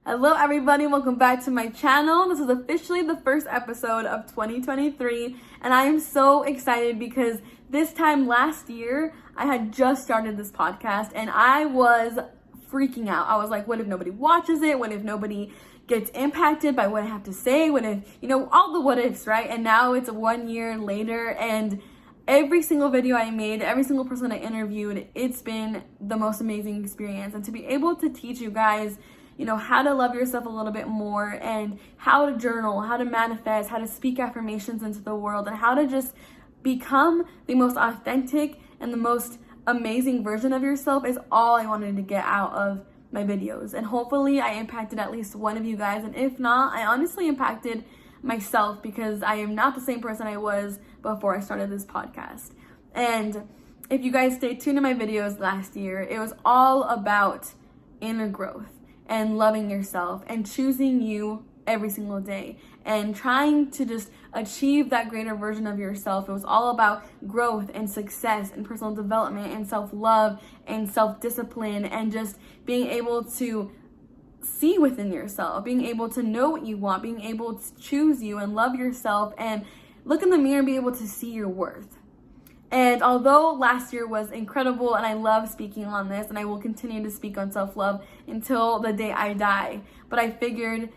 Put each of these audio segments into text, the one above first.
Hello everybody, welcome back to my channel. This is officially the first episode of 2023 and I am so excited because this time last year I had just started this podcast and I was freaking out. I was like, what if nobody watches it? What if nobody gets impacted by what I have to say? What if, all the what ifs, right? And now it's 1 year later and every single video I made, every single person I interviewed, it's been the most amazing experience. And to be able to teach you guys how to love yourself a little bit more and how to journal, how to manifest, how to speak affirmations into the world, and how to just become the most authentic and the most amazing version of yourself is all I wanted to get out of my videos. And hopefully I impacted at least one of you guys. And if not, I honestly impacted myself because I am not the same person I was before I started this podcast. And if you guys stayed tuned to my videos last year, it was all about inner growth and loving yourself and choosing you every single day and trying to just achieve that greater version of yourself. It was all about growth and success and personal development and self-love and self-discipline and just being able to see within yourself, being able to know what you want, being able to choose you and love yourself and look in the mirror and be able to see your worth. And although last year was incredible and I love speaking on this and I will continue to speak on self-love until the day I die, but I figured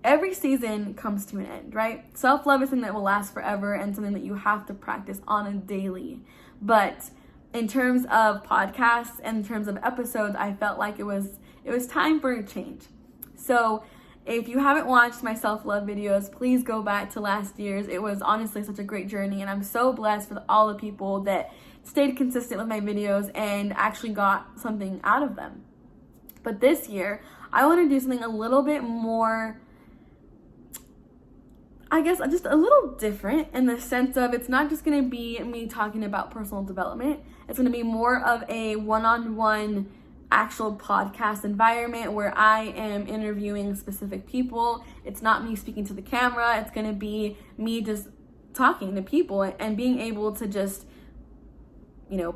every season comes to an end, right? Self-love is something that will last forever and something that you have to practice on a daily. But in terms of podcasts and in terms of episodes, I felt like it was time for a change. So if you haven't watched my self-love videos, please go back to last year's. It was honestly such a great journey and I'm so blessed for all the people that stayed consistent with my videos and actually got something out of them. But this year, I want to do something a little bit more, I guess, just a little different in the sense of it's not just going to be me talking about personal development. It's going to be more of a one-on-one actual podcast environment where I am interviewing specific people. It's not me speaking to the camera. It's going to be me just talking to people and being able to just,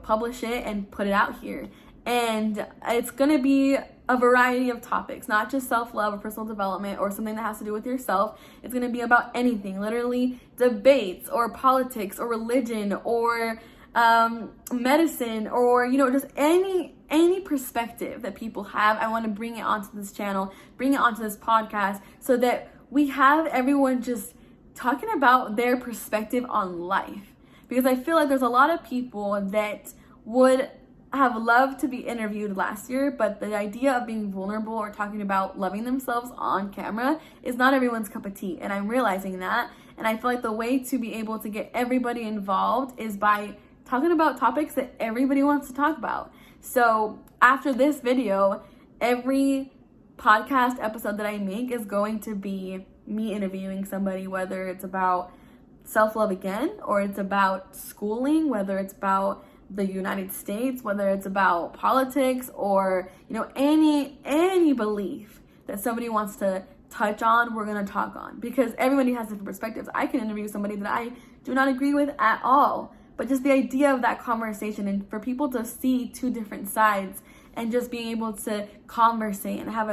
publish it and put it out here. And it's going to be a variety of topics, not just self-love or personal development or something that has to do with yourself. It's going to be about anything, literally debates or politics or religion or medicine or, just any perspective that people have. I want to bring it onto this channel, bring it onto this podcast so that we have everyone just talking about their perspective on life. Because I feel like there's a lot of people that would have loved to be interviewed last year, but the idea of being vulnerable or talking about loving themselves on camera is not everyone's cup of tea. And I'm realizing that. And I feel like the way to be able to get everybody involved is by talking about topics that everybody wants to talk about. So after this video, every podcast episode that I make is going to be me interviewing somebody, whether it's about self-love again, or it's about schooling, whether it's about the United States, whether it's about politics or, any belief that somebody wants to touch on, we're going to talk on because everybody has different perspectives. I can interview somebody that I do not agree with at all. But just the idea of that conversation and for people to see two different sides and just being able to conversate and have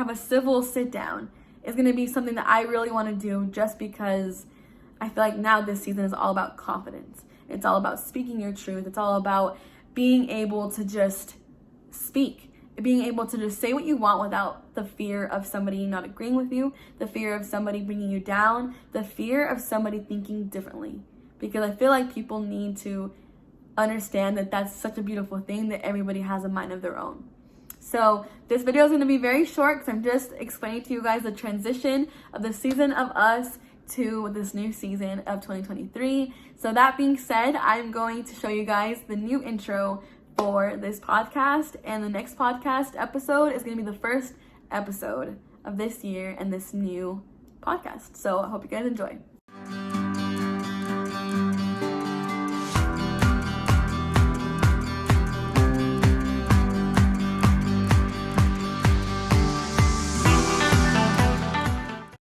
a civil sit down is going to be something that I really want to do just because I feel like now this season is all about confidence. It's all about speaking your truth. It's all about being able to just speak, being able to just say what you want without the fear of somebody not agreeing with you, the fear of somebody bringing you down, the fear of somebody thinking differently. Because I feel like people need to understand that that's such a beautiful thing that everybody has a mind of their own. So this video is going to be very short because I'm just explaining to you guys the transition of the season of us to this new season of 2023. So that being said, I'm going to show you guys the new intro for this podcast. And the next podcast episode is going to be the first episode of this year and this new podcast. So I hope you guys enjoy.